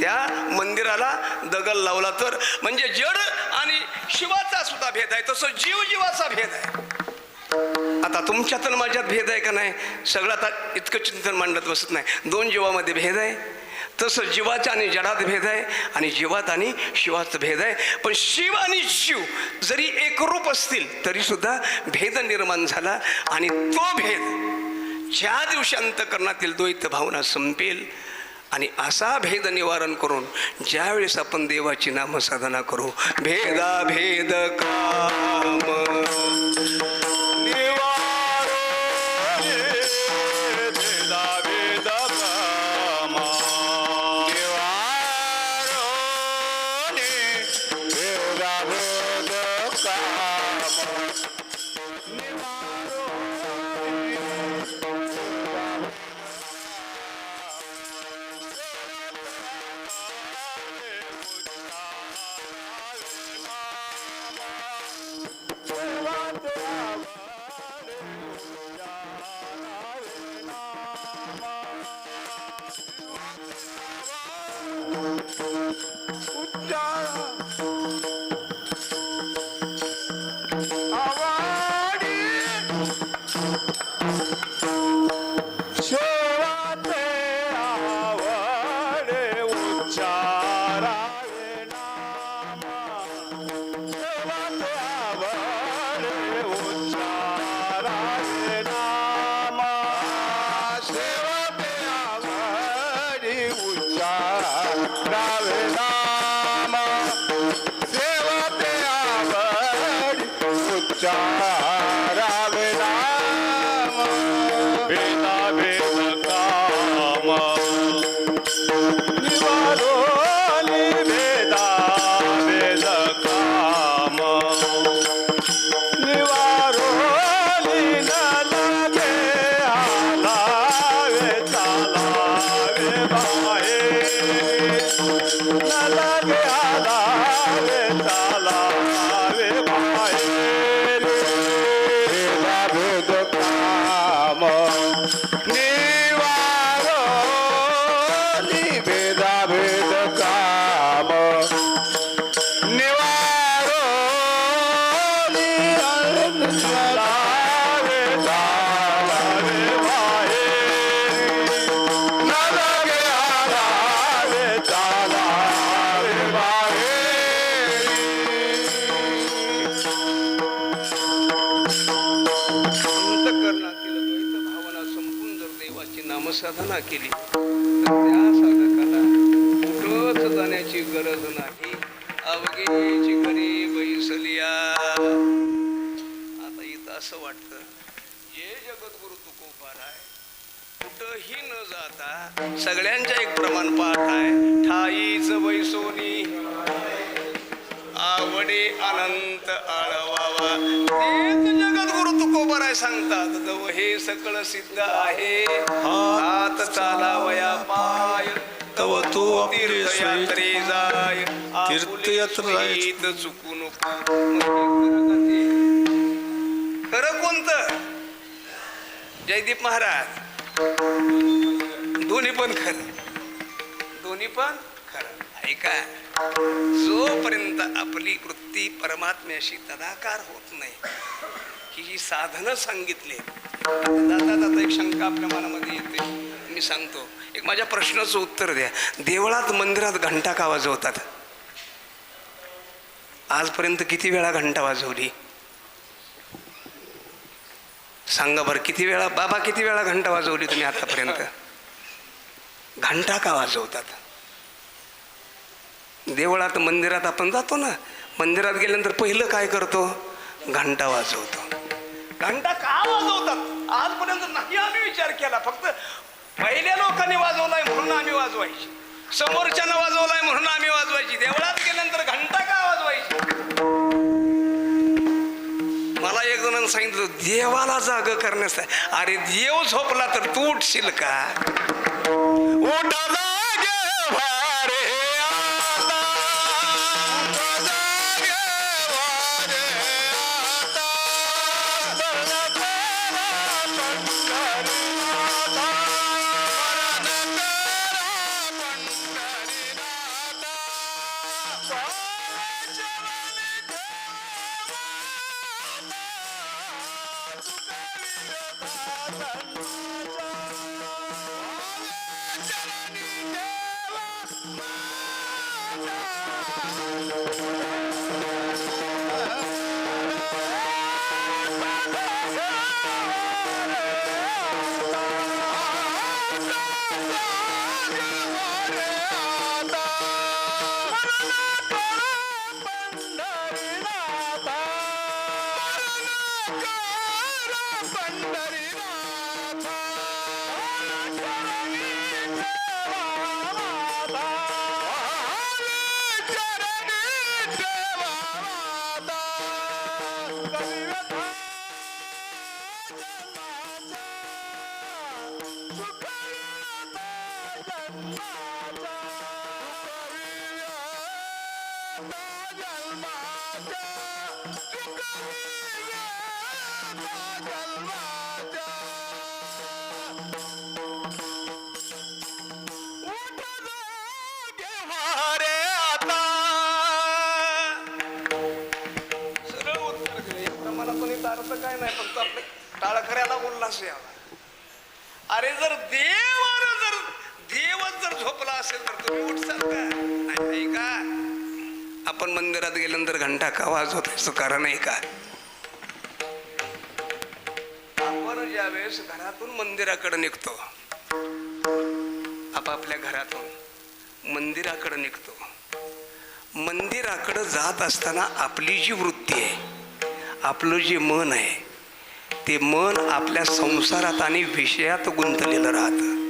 त्या मंदिराला दगड लावला तर, म्हणजे जड आणि शिवाचा सुद्धा भेद आहे. तसं जीव जीवाचा भेद आहे. आता तुमच्यात आणि माझ्यात भेद आहे का नाही, सगळं आता इतकं चिंतन मांडत बसत नाही. दोन जीवामध्ये भेद आहे, तसं जीवाचा आणि जडात भेद आहे, आणि जीवात आणि शिवात भेद आहे. पण शिव आणि शिव जरी एकरूप असतील तरी सुद्धा भेद निर्माण झाला. आणि तो भेद ज्या दिवशी अंतःकरणातील द्वैत भावना संपेल, आणि असा भेद निवारण करून ज्यावेळेस आपण देवाची नामसाधना करू, भेदा भेद काम साधना केली तर त्या साधकाला कुठंच जाण्याची गरज नाही. अवघेची घरी बैसलिया. आता इथं असं वाटतं जे जगद्गुरु तुकोबार आहे, कुठंही न जाता सगळ्यांच्या एक प्रमाण पाठ आहे. ठाईच बैसोनी आवडे अनंत आळवावा. तेच जगद्गुरु तुकोबार आहे सांगतात. दव हे सकळ सिद्ध आहे, हात चालावया पाय, तव तू तीर्थयात्रे जाय, तीर्थयात्रेत चुकू नको. खरं कोणतं? जयदीप महाराज. दोन्ही पण खरं, दोन्ही पण खरं. ऐका, जोपर्यंत आपली वृत्ती परमात्म्याशी तदाकार होत नाही, ही जी साधनं सांगितली. दादा दादा एक शंका आपल्या मनामध्ये येते, मी सांगतो. एक माझ्या प्रश्नाचं उत्तर द्या. देवळात मंदिरात घंटा का वाजवतात? आजपर्यंत किती वेळा घंटा वाजवली? सांगा बरं, किती वेळा बाबा, किती वेळा घंटा वाजवली तुम्ही आतापर्यंत? घंटा का वाजवतात? देवळात, मंदिरात आपण जातो ना, मंदिरात गेल्यानंतर पहिलं काय करतो? घंटा वाजवतो. घंटा का वाजवतात आजपर्यंत नाही आम्ही विचार केला. फक्त पहिल्या लोकांनी वाजवलाय म्हणून आम्ही वाजवायची, समोरच्यानं वाजवलाय म्हणून आम्ही वाजवायची. देवळात गेल्यानंतर घंटा का वाजवायची? मला एक जणांनी सांगितलं, देवाला जाग करण्यास. अरे देव झोपला तर तू उठशील का? उठा जागे वारे आता, उठा जागे वारे आता, मरण करा पंढरीनाथा, मरण करा पंढरीनाथा, वाचवणी देवा अर्थ काय नाही, फक्त आपले टाळखऱ्याला उल्हास यावा. अरे जर देवच जर झोपला असेल तर तुम्ही उठसाल का? नाही का? आपण मंदिरात गेल्यानंतर घंटा का वाजवतो कारण आहे का? आपण ज्यावेळेस घरातून मंदिराकडे निघतो, आपापल्या घरातून मंदिराकडे निघतो, मंदिराकडे जात असताना आपली जी वृत्ती आहे, आपलं जे मन आहे, ते मन आपल्या संसारात आणि विषयात गुंतलेलं राहतं.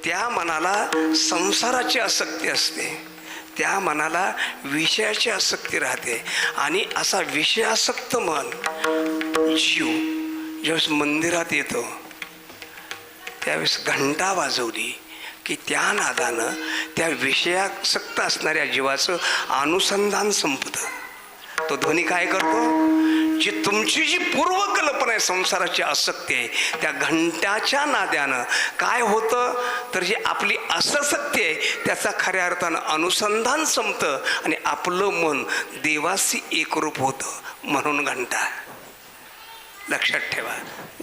त्या मनाला संसाराची आसक्ती असते, त्या मनाला विषयाची आसक्ती राहते. आणि असा विषयासक्त मन जीव ज्यावेळेस मंदिरात येतो, त्यावेळेस घंटा वाजवली की त्या नादानं त्या विषयासक्त असणाऱ्या जीवाचं अनुसंधान संपतं. तो ध्वनी काय करतो? जी तुमची जी पूर्वकल्पना आहे, संसाराची आसक्ती आहे, त्या घंटाच्या नाद्यानं काय होतं तर जी आपली आसक्ती आहे त्याचा खऱ्या अर्थानं अनुसंधान संपतं आणि आपलं मन देवाशी एकरूप होतं. म्हणून घंटा लक्षात ठेवा.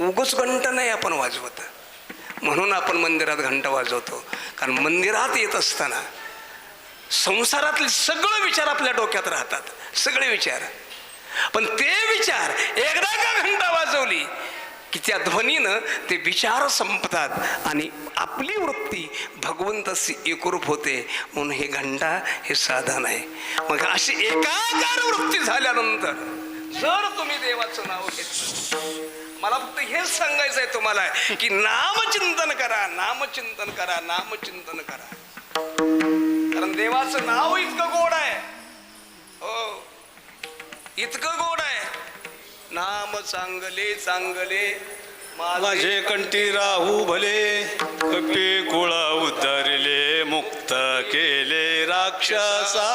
उगाच घंटा नाही आपण वाजवत. म्हणून आपण मंदिरात घंटा वाजवतो, कारण मंदिरात येत असताना संसारातले सगळे विचार आपल्या डोक्यात राहतात, सगळे विचार. पण ते विचार एकदा का घंटा वाजवली की त्या ध्वनीनं ते विचार संपतात आणि आपली वृत्ती भगवंताशी एकरूप होते. म्हणून हे घंटा हे साधन आहे. मग अशी एकाकार वृत्ती झाल्यानंतर जर तुम्ही देवाचं नाव घेतलं, मला फक्त हेच सांगायचं आहे तुम्हाला की नामचिंतन करा, नामचिंतन करा, नामचिंतन करा. कारण देवाचं नाव इतकं गोड आहे, हो इतकं गोड आहे. नाम चांगले चांगले माझे कंठी राहू भले, कपी कुळा उद्धरले, मुक्त केले राक्षसा.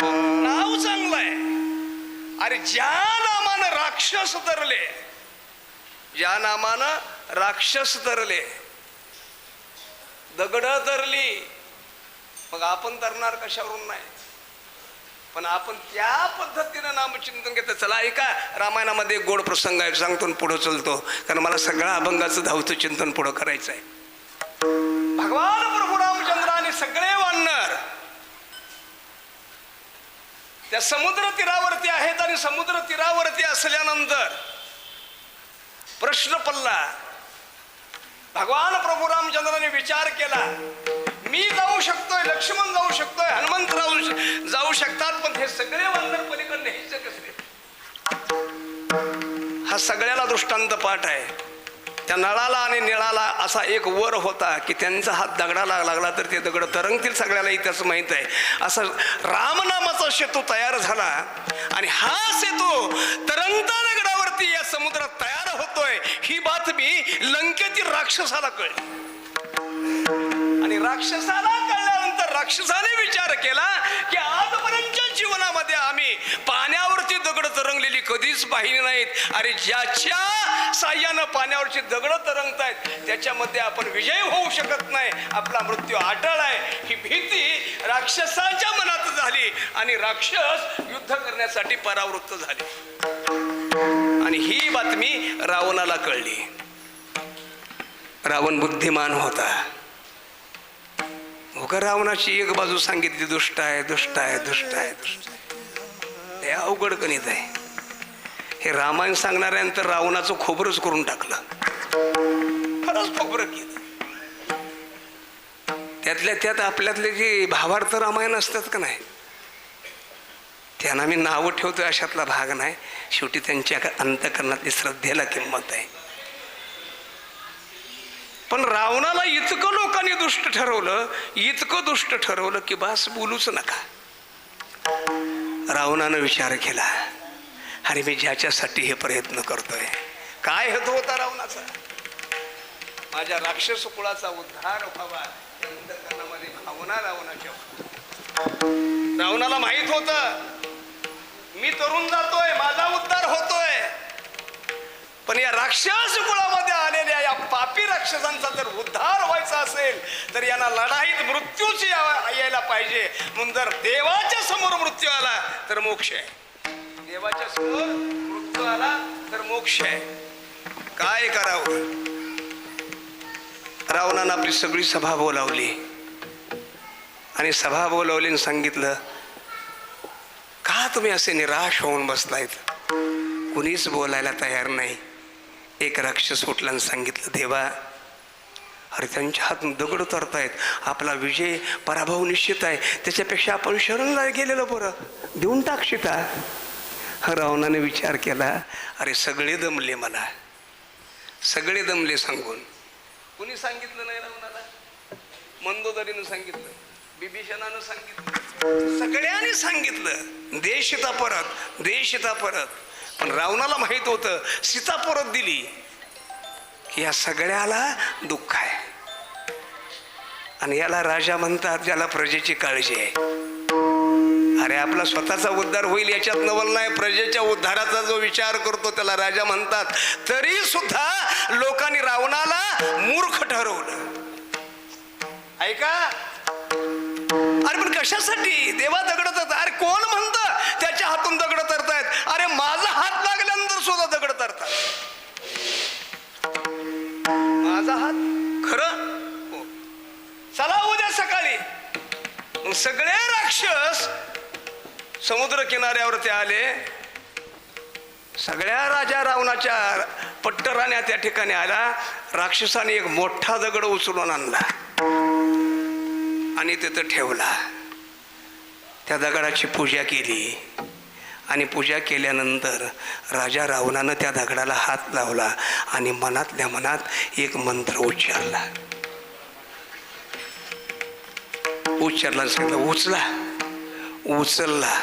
नाव चांगलं आहे. अरे ज्या नामानं राक्षस तरले, ज्या नामानं राक्षस तरले, दगड तरली, मग आपण तरणार कशावरून नाही. पण आपण त्या पद्धतीनं नामचिंतन घेतो. चला ऐका, रामायणामध्ये गोड प्रसंग आहे, सांगतो पुढं चलतो, कारण मला सगळं अभंगाचं धावतं चिंतन पुढं करायचं आहे. भगवान प्रभू रामचंद्र आणि सगळे वानर त्या समुद्र तीरावरती आहेत आणि समुद्र तीरावरती असल्यानंतर प्रश्न पडला. भगवान प्रभू रामचंद्राने विचार केला, मी जाऊ शकतोय, लक्ष्मण जाऊ शकतोय, हनुमंत जाऊ शकतात, पण हे सगळे वानर पलीकडे न्यायचे कसे? हा सगळ्याला दृष्टांत पाठ आहे. त्या नळाला आणि निळाला असा एक वर होता की त्यांचा हात दगडाला लागला तर ते दगड तरंगतील, सगळ्याला इतिहास माहित आहे. असं रामनामाचा सेतू तयार झाला आणि हा सेतू तरंगता दगडावरती या समुद्रात तयार होतोय ही बातमी लंकेतील राक्षसाला कळली. आणि राक्षसाला कळल्यानंतर राक्षसाने विचार केला की आजपर्यंतच्या जीवनामध्ये आम्ही पाण्यावरती दगड तरंगलेली कधीच पाहिली नाहीत. अरे ज्याच्या साह्यानं पाण्यावरची दगड तरंगतायत त्याच्यामध्ये आपण विजय होऊ शकत नाही, आपला मृत्यू अटळ आहे, ही भीती राक्षसाच्या मनात झाली आणि राक्षस युद्ध करण्यासाठी परावृत्त झाले. आणि ही बातमी रावणाला कळली. रावण बुद्धिमान होता. रावणाची एक बाजू सांगितली, दुष्ट आहे, दुष्ट आहे, दुष्ट आहे, दुष्ट आहे. ते अवघड गणित आहे. हे रामायण सांगणाऱ्यानंतर रावणाचं खोबरच करून टाकलं, खरंच खोबरं केलं. त्यातल्या त्यात आपल्यातले जे भावार्थ रामायण असतात का नाही, त्यांना मी नावं ठेवतोय अशातला भाग नाही. शेवटी त्यांच्या अंतःकरणातली श्रद्धेला किंमत आहे. पण रावणाला इतकं लोकांनी दुष्ट ठरवलं, इतकं दुष्ट ठरवलं की बस बोलूच नका. रावणानं विचार केला, अरे मी ज्याच्यासाठी हे प्रयत्न करतोय, काय हेतू होता रावणाचा? माझ्या राक्षस कुळाचा उद्धार व्हावा, अंतःकरणामध्ये भावना रावणाच्या. रावणाला माहित होतं मी तरुण जातोय, माझा उद्धार होतोय, पण या राक्षस कुळामध्ये आलेल्या या पापी राक्षसांचा जर उद्धार व्हायचा असेल तर यांना लढाईत मृत्यूच यायला पाहिजे. म्हणून जर देवाच्या समोर मृत्यू आला तर मोक्ष आहे, देवाच्या समोर मृत्यू आला तर मोक्ष आहे. काय करावं? रावणानं आपली सगळी सभा बोलावली आणि सभा बोलावली आणि सांगितलं, का तुम्ही असे निराश होऊन बसलायत? कुणीच बोलायला तयार नाही. एक राक्षस उठला आणि सांगितलं, देवा, अरे त्यांच्या हातून दगड तरतायत, आपला विजय पराभव निश्चित आहे, त्याच्यापेक्षा आपण शरण गेलेलं बरं, देऊन टाकशिता. रावणाने विचार केला, अरे सगळे दमले, मला सगळे दमले सांगून. कुणी सांगितलं नाही रावणाला? मंदोदरीनं सांगितलं, बिभीषणानं सांगितलं, सगळ्यांनी सांगितलं, देशीता परत, देशीता परत. पण रावणाला माहित होतं सीता परत दिली की या सगळ्याला दुःख आहे. आणि याला राजा म्हणतात ज्याला प्रजेची काळजी आहे. अरे आपला स्वतःचा उद्धार होईल याच्यात नवल नाही, प्रजेच्या उद्धाराचा जो विचार करतो त्याला राजा म्हणतात. तरी सुद्धा लोकांनी रावणाला मूर्ख ठरवलं. ऐका, अरे पण कशासाठी? देवा दगड तरत. अरे कोण म्हणतं त्याच्या हातून दगड तरतायत? अरे माझा हात लागल्यानंतर सुद्धा दगड तरतात. माझा हात खरं हो. चला उद्या सकाळी. मग सगळे राक्षस समुद्र किनाऱ्यावरती आले. सगळ्या राजा रावणाच्या पट्टराण्या त्या ठिकाणी आला. राक्षसाने एक मोठा दगड उचलून आणला आणि तिथं ठेवला. त्या दगडाची पूजा केली आणि पूजा केल्यानंतर राजा रावणानं त्या दगडाला हात लावला आणि मनातल्या मनात एक मंत्र उच्चारला. सांगितलं, उचला. उचलला,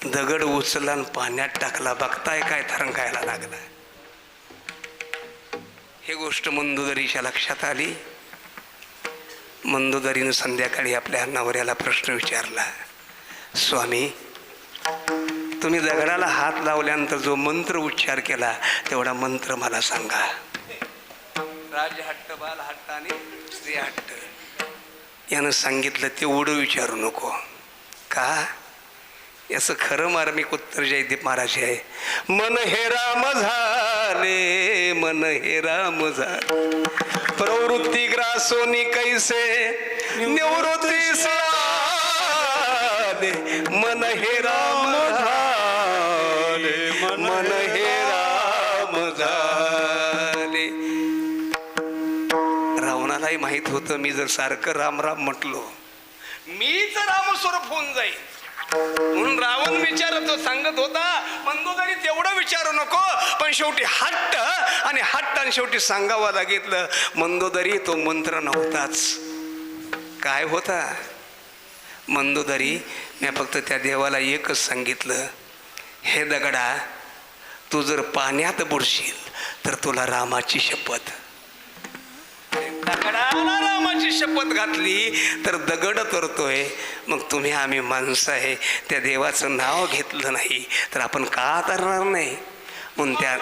दगड उचलला आणि पाण्यात टाकला. बघताय काय तरंगायला लागला. ही गोष्ट मंदोदरीच्या लक्षात आली. मंदोदरीनं संध्याकाळी आपल्या नवऱ्याला प्रश्न विचारला, स्वामी, तुम्ही दगडाला हात लावल्यानंतर जो मंत्र उच्चार केला तेवढा मंत्र मला सांगा. राजहट्ट, बालहट्ट आणि स्त्री हट्ट यानं सांगितलं, ते उडू विचारू नको. का? याचं खरं मार्मिक उत्तर जयदीप महाराज आहे. मन हे राम झाले, मन हे राम झाले, प्रवृत्ती ग्रासोनी कैसे निवृत्ती झाले मन हे राम झाले मन हे राम झाले. रावणालाही माहित होतं मी जर सारखं राम राम म्हटलो मीच रामस्वरूप होऊन जाईल म्हणून रावण विचारतो सांगत होता मंदोदरी तेवढं विचारू नको पण शेवटी हट्ट आणि शेवटी सांगावं लागितलं. मंदोदरी तो मंत्र नव्हताच. काय होता मंदोदरी? मी फक्त त्या देवाला एकच सांगितलं, हे दगडा तू जर पाण्यात बुडशील तर तुला रामाची शपथ. दगडाला रामाची शपथ घातली तर दगड तरतोय. मग तुम्ही आम्ही माणसं आहे त्या देवाचं नाव घेतलं नाही तर आपण का तरणार नाही म्हणून त्या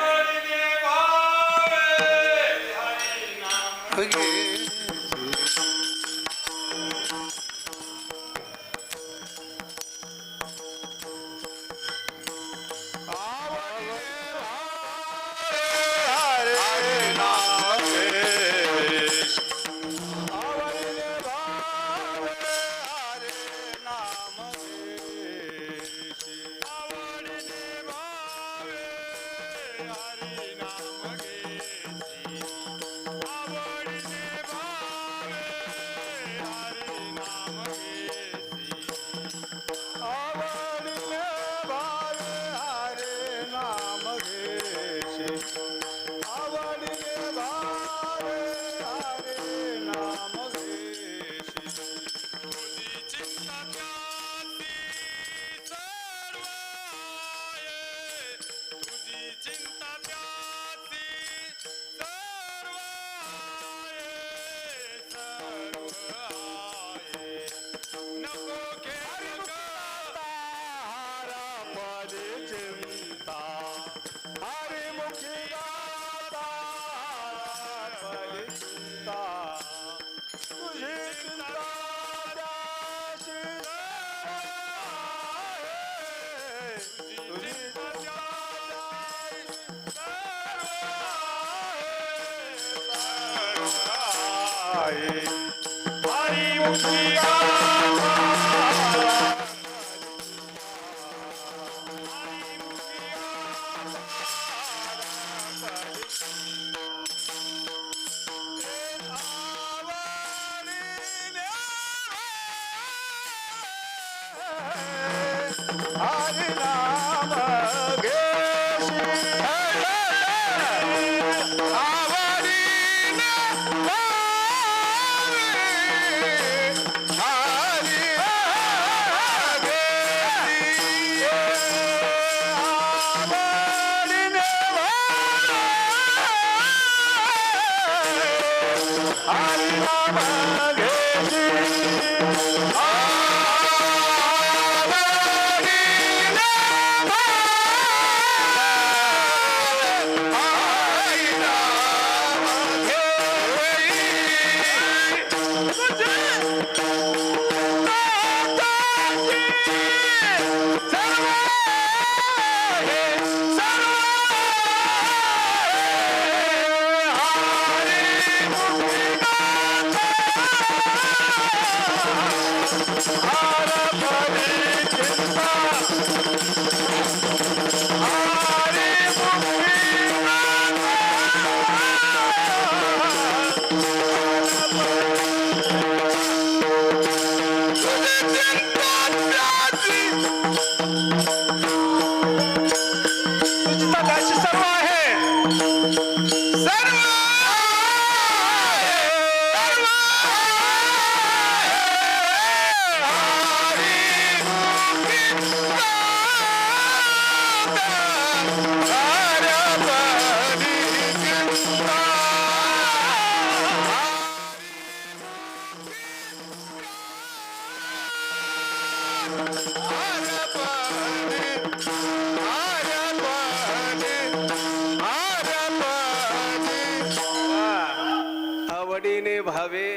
आवडीने भावे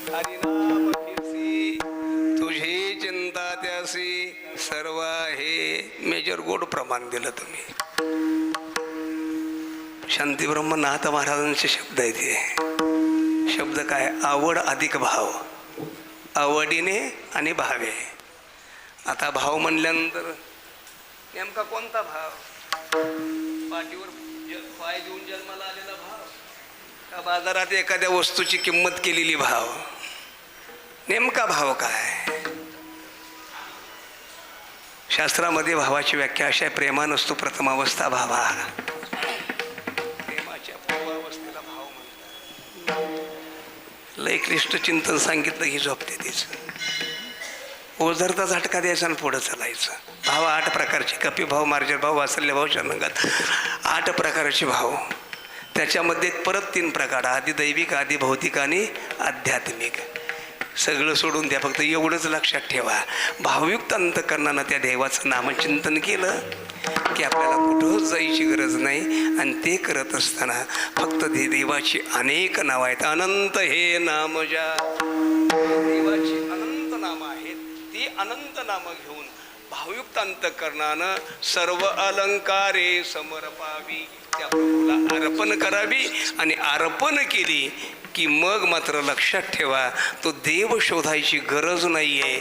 हरिनाम कीसी तुझी चिंता त्यासी सर्व आहे. मेजर गोड प्रमाण दिलं तुम्ही. शांतीब्रह्मनाथ महाराजांचे शब्द आहेत हे. शब्द काय? आवड अधिक भाव. आवडीने आणि भावे. आता भाव म्हणल्यानंतर नेमका कोणता भाव? पाठीवर पाय देऊन जन्माला आलेला भाव का बाजारात एखाद्या वस्तूची किंमत केलेली भाव? नेमका भाव काय? शास्त्रामध्ये भावाची व्याख्या अशा आहे, प्रेमानसतो प्रथमावस्था भावा. प्रेमाच्या पूर्वावस्थेला भाव म्हणतात. लय क्लिष्ट चिंतन सांगितलं ही झोपते तिचं. ओझरता झटका द्यायचा आणि पुढं चालायचं. भाव 8 प्रकारचे: कपी भाव, मार्जर भाव, वात्सल्य भाव, शरणंगत. 8 प्रकारचे भाव. त्याच्यामध्ये परत 3 प्रकार: आधी दैविक, आधी भौतिक आणि आध्यात्मिक. सगळं सोडून द्या, फक्त एवढंच लक्षात ठेवा, भावयुक्त अंतकरणानं त्या देवाचं नामचिंतन केलं की आपल्याला कुठंच जायची गरज नाही. आणि ते करत असताना फक्त देवाची अनेक नावं आहेत. अनंत हे नाम ज्या देवाची अनंत नामं आहेत, ती अनंत नामं घेऊन भावयुक्त अंतकरणानं सर्व अलंकारे समर्पावी, त्या प्रभूला अर्पण करावी. आणि अर्पण केली की मग मात्र लक्षात ठेवा, तो देव शोधायची गरज नाहीये.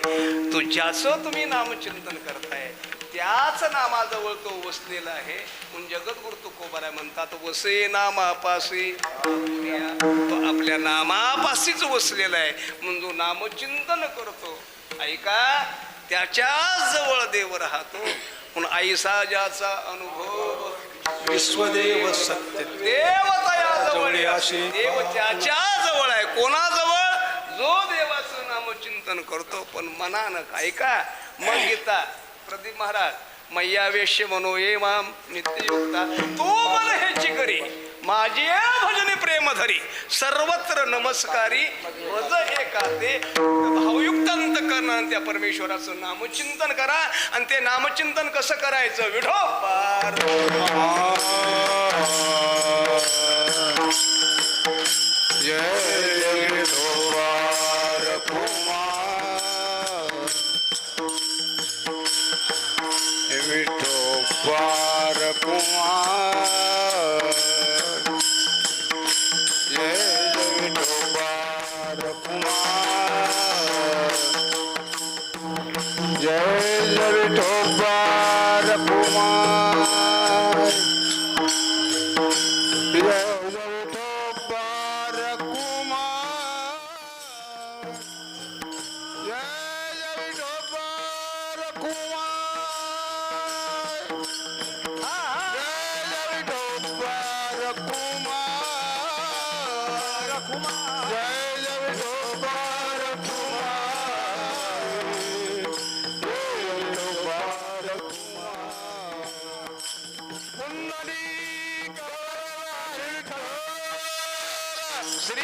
तो ज्याचं तुम्ही नामचिंतन करताय त्याच नामाजवळ तो वसलेला आहे. म्हणून जगद्गुरु तुकोबाराय म्हणतात, वसे नामापासी. तो आपल्या नामापासीच वसलेला आहे. म्हणून जो नामचिंतन करतो, ऐका, त्याच्याच जवळ देव राहतो. म्हणून ऐसा ज्याचा अनुभव विश्वदेव सत्य देव तयाजवळ अशी. देव त्याच्या जवळ आहे. कोणाजवळ? जो देवाचं नामचिंतन करतो पण मनानं. ऐका, मग गीता प्रदीप महाराज, मैयावेश्य मनो ये माम नित्ययुक्ता तू मन हेची करी माझी भजने प्रेम धरी सर्वत्र नमस्कारी वज एकाते. भावयुक्त अंतकरणानं त्या परमेश्वराचं नामचिंतन करा. आणि ते नामचिंतन कसं करायचं? विठोबार जय विठोबार कुमार, विठोबार कुमार, जय विठोबार कुमार, जय विठोबार कुमार, जय श्री